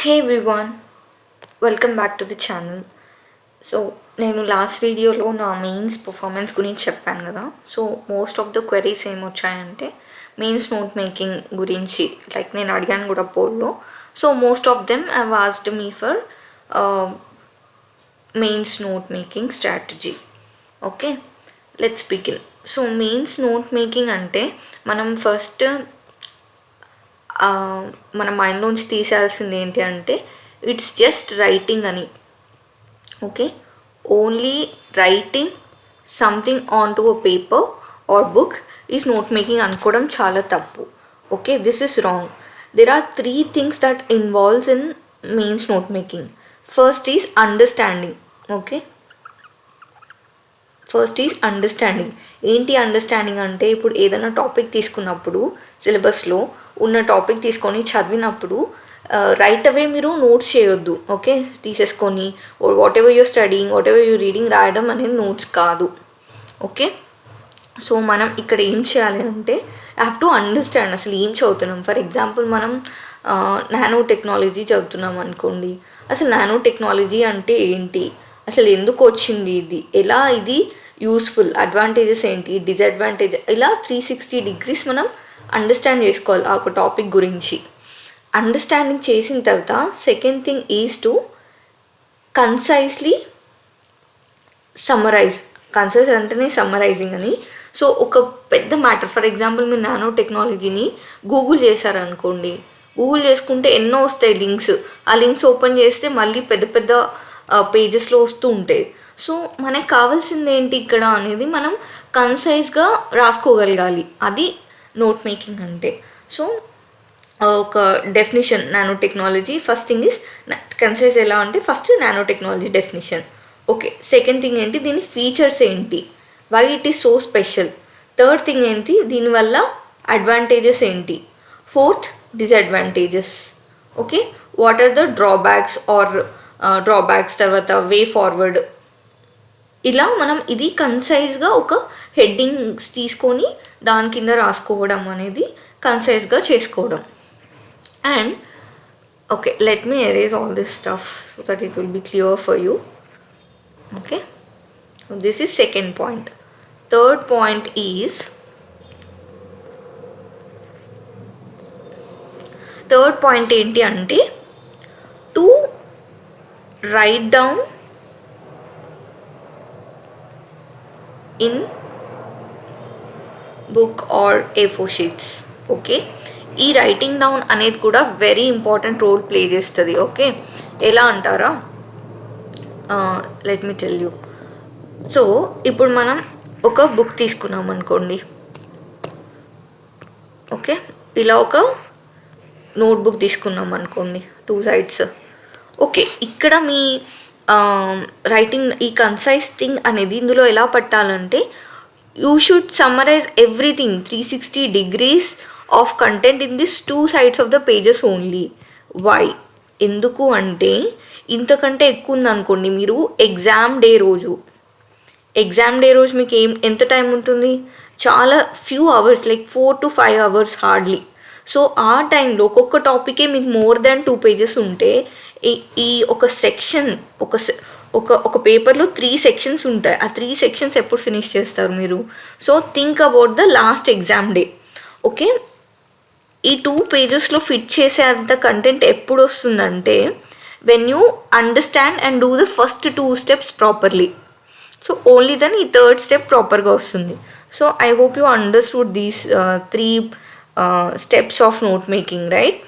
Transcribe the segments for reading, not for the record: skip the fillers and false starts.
Hey everyone, welcome back to the channel. So నేను last వీడియోలో నా మెయిన్స్ పర్ఫార్మెన్స్ గురించి చెప్పాను కదా. So most of the queries ఏమొచ్చాయంటే మెయిన్స్ నోట్ మేకింగ్ గురించి, లైక్ నేను అడిగాను కూడా పోల్లో. So most of them I asked me for mains note making strategy. Okay, let's begin. So mains note making అంటే మనం ఫస్ట్ మన మైండ్లోంచి తీసేయాల్సింది ఏంటి అంటే ఇట్స్ జస్ట్ రైటింగ్ అని. Okay, only writing something on to a paper or book is note making అనుకోవడం చాలా తప్పు. Okay, this is wrong. There are 3 things that involves in mains note making. First is understanding. Okay, first is understanding. ఏంటి understanding అంటే, ఇప్పుడు ఏదైనా topic తీసుకున్నప్పుడు సిలబస్లో ఉన్న టాపిక్ తీసుకొని చదివినప్పుడు రైట్ అవే మీరు నోట్స్ చేయొద్దు. ఓకే, తీసేసుకొని whatever you're studying, whatever you're reading రాయడం అనేది నోట్స్ కాదు. ఓకే, సో మనం ఇక్కడ ఏం చేయాలి అంటే హ్యావ్ టు అండర్స్టాండ్ అసలు ఏం చదువుతున్నాం. ఫర్ ఎగ్జాంపుల్ మనం నానో టెక్నాలజీ చదువుతున్నాం అనుకోండి. అసలు నానో టెక్నాలజీ అంటే ఏంటి, అసలు ఎందుకు వచ్చింది, ఇది ఎలా, ఇది యూస్ఫుల్, అడ్వాంటేజెస్ ఏంటి, డిసడ్వాంటేజ్, ఇలా 360 degrees మనం అండర్స్టాండ్ చేసుకోవాలి ఆ ఒక టాపిక్ గురించి. అండర్స్టాండింగ్ చేసిన తర్వాత second thing is to concisely summarize. Concise అంటేనే సమ్మరైజింగ్ అని. సో ఒక పెద్ద మ్యాటర్, ఫర్ ఎగ్జాంపుల్ మీరు నానో టెక్నాలజీని గూగుల్ చేశారనుకోండి. గూగుల్ చేసుకుంటే ఎన్నో వస్తాయి లింక్స్. ఆ లింక్స్ ఓపెన్ చేస్తే మళ్ళీ పెద్ద పెద్ద పేజెస్లో వస్తూ ఉంటాయి. సో మనకు కావాల్సింది ఏంటి ఇక్కడ అనేది మనం కన్సైజ్గా రాసుకోగలగాలి. అది నోట్ మేకింగ్ అంటే. సో ఒక definition nanotechnology, first thing is concise. ఎలా అంటే first nanotechnology definition. Okay, second thing ఏంటి, దీని ఫీచర్స్ ఏంటి, why it is so special. Third thing ఏంటి, దీనివల్ల అడ్వాంటేజెస్ ఏంటి. Fourth, disadvantages. Okay, what are the drawbacks or drawbacks, తర్వాత way forward. ఇలా మనం ఇది కన్సైజ్గా ఒక హెడ్డింగ్స్ తీసుకొని దాని కింద రాసుకోవడం అనేది కన్సైజ్గా చేసుకోవడం. And okay, let me erase all this stuff so that it will be clear for you. Okay, so this is second point. Third point is, third point ఏంటి అంటే to right down in book or A4 sheets. Okay, ఈ writing down అనేది కూడా very important role play చేస్తుంది. Okay, ఎలా అంటారా, let me tell you. So ఇప్పుడు మనం ఒక బుక్ తీసుకున్నాం అనుకోండి. ఓకే, ఇలా ఒక నోట్బుక్ తీసుకున్నాం అనుకోండి, 2 sides. ఓకే, ఇక్కడ మీ రైటింగ్ ఈ కన్సైజ్ థింగ్ అనేది ఇందులో ఎలా పట్టాలంటే you should summarize everything 360 degrees of content in this 2 sides of the pages only. Why, ఎందుకు అంటే ఇంతకంటే ఎక్కువ ఉందనుకోండి, మీరు ఎగ్జామ్ డే రోజు మీకు ఎంత టైం ఉంటుంది, చాలా few hours, like 4 to 5 hours hardly. So ఆ టైంలో ఒక్కొక్క టాపికే మీకు మోర్ దాన్ 2 pages ఉంటే ఈ ఒక సెక్షన్ ఒక పేపర్లో 3 sections ఉంటాయి. ఆ 3 sections ఎప్పుడు ఫినిష్ చేస్తారు మీరు? So think about the last exam day. Okay, ఈ 2 pagesలో ఫిట్ చేసేంత కంటెంట్ ఎప్పుడు వస్తుందంటే when you understand and do the first 2 steps properly. So only then ఈ థర్డ్ స్టెప్ ప్రాపర్గా వస్తుంది. So I hope you understood these 3 steps of note making, right?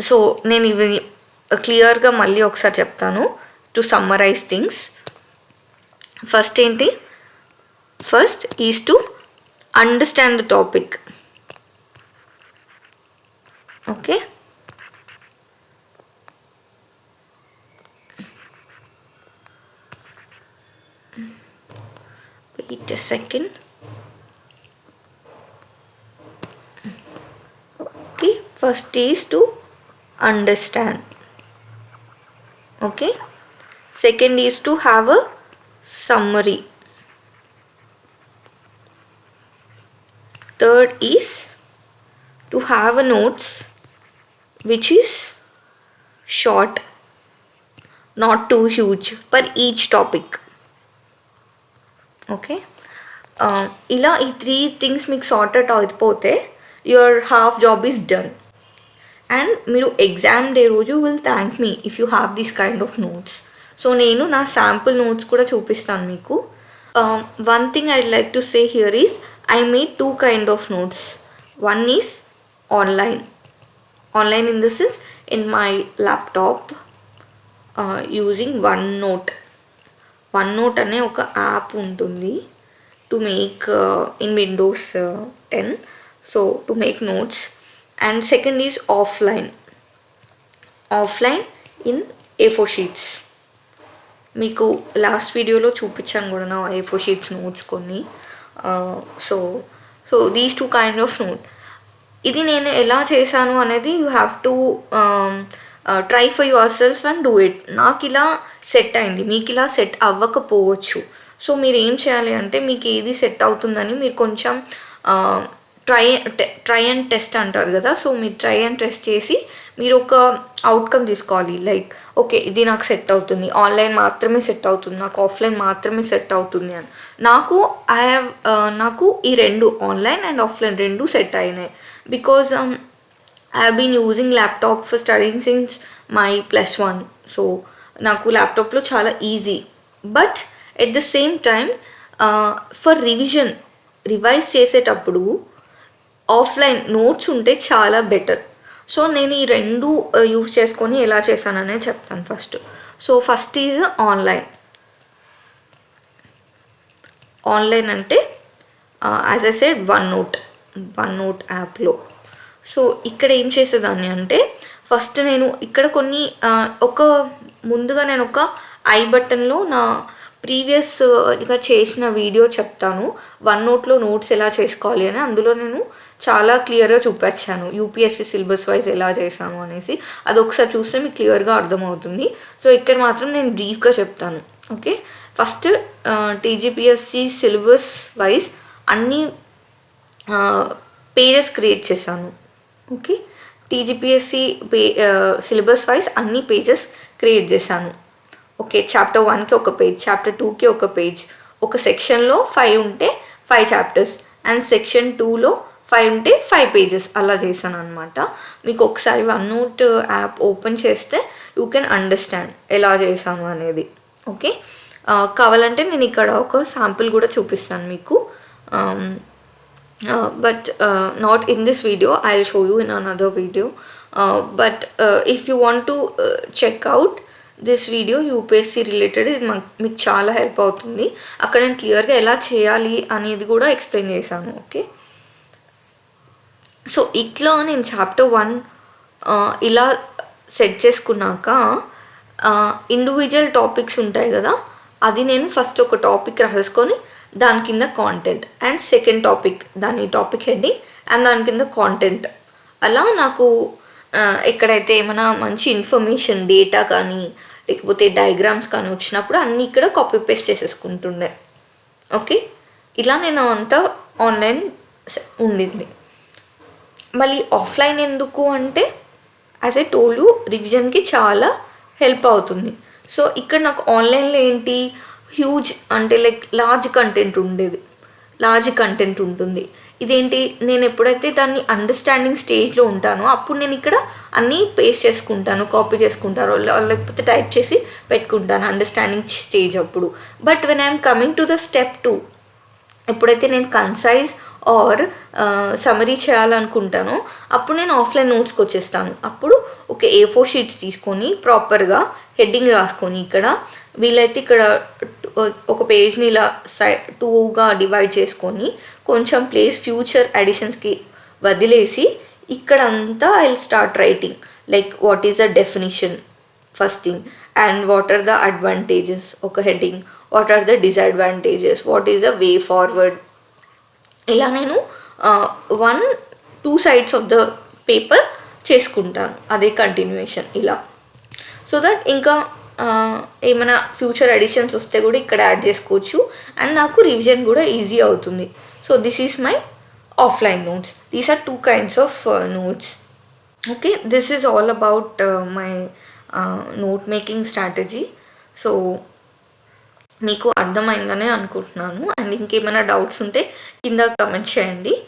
So నేను ఇవి క్లియర్గా మళ్ళీ ఒకసారి చెప్తాను టు సమ్మరైజ్ థింగ్స్. ఫస్ట్ ఏంటి, first is to understand the topic. Okay, wait a second. Okay, first is to understand. Okay, second is to have a summary. Third is to have a notes which is short, not two huge for each topic. Okay, ఇలా ఈ 3 things మీకు sorted అయిపోతే your half job is done. And మీరు exam day రోజు will thank me if you have this kind of notes. So నేను నా sample notes కూడా చూపిస్తాను మీకు. One thing I like to say here is I made 2 kind of notes. One is online in the sense in my laptop using OneNote అనే ఒక app ఉంటుంది to make in Windows 10, so to make notes. And second is offline in A4 sheets. మీకు last వీడియోలో చూపించాను కూడా నా A4 sheets notes కొన్ని. So these 2 kind of note. ఇది నేను ఎలా చేశాను అనేది you have to try for your self and do it. నాకు ఇలా సెట్ అయింది, మీకు ఇలా సెట్ అవ్వకపోవచ్చు. సో మీరు ఏం చేయాలి అంటే మీకు ఏది సెట్ అవుతుందని మీరు కొంచెం ట్రై అండ్ టెస్ట్ అంటారు కదా, సో మీరు ట్రై అండ్ టెస్ట్ చేసి మీరు ఒక అవుట్కమ్ తీసుకోవాలి. లైక్ ఓకే ఇది నాకు సెట్ అవుతుంది, ఆన్లైన్ మాత్రమే సెట్ అవుతుంది, నాకు ఆఫ్లైన్ మాత్రమే సెట్ అవుతుంది అని. నాకు ఈ 2 ఆన్లైన్ అండ్ ఆఫ్లైన్ 2 సెట్ అయినాయి. Because I have been using laptop for studying since my +1. So నాకు ల్యాప్టాప్లో చాలా easy. But at the same time for revise చేసేటప్పుడు ఆఫ్లైన్ నోట్స్ ఉంటే చాలా బెటర్. సో నేను ఈ 2 యూస్ చేసుకొని ఎలా చేశాననే చెప్తాను first. So first is online అంటే యాజ్ ఐ సెడ్ OneNote యాప్లో. సో ఇక్కడ ఏం చేసేదాన్ని అంటే ఫస్ట్ నేను ఇక్కడ కొన్ని ముందుగా నేను ఒక ఐ బటన్లో నా ప్రీవియస్గా చేసిన వీడియో చెప్తాను OneNoteలో నోట్స్ ఎలా చేసుకోవాలి అని. అందులో నేను చాలా క్లియర్గా చూపించాను యూపీఎస్సీ సిలబస్ వైజ్ ఎలా చేశాను అనేసి. అది ఒకసారి చూస్తే మీకు క్లియర్గా అర్థమవుతుంది. సో ఇక్కడ మాత్రం నేను బ్రీఫ్గా చెప్తాను. Okay, first TGPSC syllabus wise అన్ని పేజెస్ క్రియేట్ చేశాను. ఓకే, టీజీపీఎస్సీ సిలబస్ వైజ్ అన్ని పేజెస్ క్రియేట్ చేశాను. ఓకే, చాప్టర్ 1కి ఒక పేజ్, చాప్టర్ 2కి ఒక పేజ్, ఒక సెక్షన్లో 5 ఉంటే 5 చాప్టర్స్, అండ్ సెక్షన్ 2లో 5 ఉంటే 5 పేజెస్ అలా చేశాను అనమాట. మీకు ఒకసారి OneNote యాప్ ఓపెన్ చేస్తే యూ కెన్ అండర్స్టాండ్ ఎలా చేశాను అనేది. ఓకే, కావాలంటే నేను ఇక్కడ ఒక శాంపుల్ కూడా చూపిస్తాను మీకు. But not in this video, I will show you in another video. But if you want to check out this video UPSC related, ఇది మీకు చాలా హెల్ప్ అవుతుంది. అక్కడ నేను క్లియర్గా ఎలా చేయాలి అనేది కూడా ఎక్స్ప్లెయిన్ చేశాను. ఓకే, సో ఇట్లా నేను చాప్టర్ 1 ఇలా సెట్ చేసుకున్నాక ఇండివిజువల్ టాపిక్స్ ఉంటాయి కదా, అది నేను ఫస్ట్ ఒక టాపిక్ రాసేసుకొని దాని కింద కాంటెంట్, అండ్ సెకండ్ టాపిక్ దాని టాపిక్ హెడ్డింగ్, అండ్ దాని కింద కాంటెంట్. అలా నాకు ఎక్కడైతే ఏమైనా మంచి ఇన్ఫర్మేషన్ డేటా కానీ లేకపోతే డయాగ్రామ్స్ కానీ వచ్చినప్పుడు అన్నీ ఇక్కడ కాపీ పేస్ట్ చేసేసుకుంటుండే. ఓకే, ఇలా నేను అంతా ఆన్లైన్ ఉండింది. మళ్ళీ ఆఫ్లైన్ ఎందుకు అంటే యాజ్ ఐ టోల్డ్ యూ రివిజన్కి చాలా హెల్ప్ అవుతుంది. సో ఇక్కడ నాకు ఆన్లైన్లో ఏంటి హ్యూజ్ అంటే లైక్ లార్జ్ కంటెంట్ ఉంటుంది. ఇదేంటి, నేను ఎప్పుడైతే దాన్ని అండర్స్టాండింగ్ స్టేజ్లో ఉంటానో అప్పుడు నేను ఇక్కడ అన్నీ పేస్ట్ చేసుకుంటాను, కాపీ చేసుకుంటాను, లేకపోతే టైప్ చేసి పెట్టుకుంటాను అండర్స్టాండింగ్ స్టేజ్ అప్పుడు. But when I'm coming to the step 2, ఎప్పుడైతే నేను కన్సైజ్ ఆర్ సమరీ చేయాలనుకుంటానో అప్పుడు నేను ఆఫ్లైన్ నోట్స్కి వచ్చేస్తాను. అప్పుడు ఒక A4 షీట్స్ తీసుకొని ప్రాపర్గా హెడ్డింగ్ రాసుకొని, ఇక్కడ వీలైతే ఇక్కడ ఒక పేజ్ని ఇలా 2గా డివైడ్ చేసుకొని కొంచెం ప్లేస్ ఫ్యూచర్ ఎడిషన్స్కి వదిలేసి ఇక్కడంతా I will start writing like what is the definition first thing, and what are the advantages ఒక heading, what are the disadvantages, what is the way forward. ఇలా నేను 1-2 సైడ్స్ ఆఫ్ ద పేపర్ చేసుకుంటాను, అదే continuation ఇలా. So that ఇంకా ఏమైనా future editions వస్తే కూడా ఇక్కడ యాడ్ చేసుకోవచ్చు, అండ్ నాకు రివిజన్ కూడా ఈజీ అవుతుంది. So this is my offline notes. These are 2 kinds of notes. Okay, this is all about my note making strategy. So మీకు అర్థమైందనే అనుకుంటున్నాను. అండ్ ఇంకేమైనా డౌట్స్ ఉంటే కింద కమెంట్ చేయండి.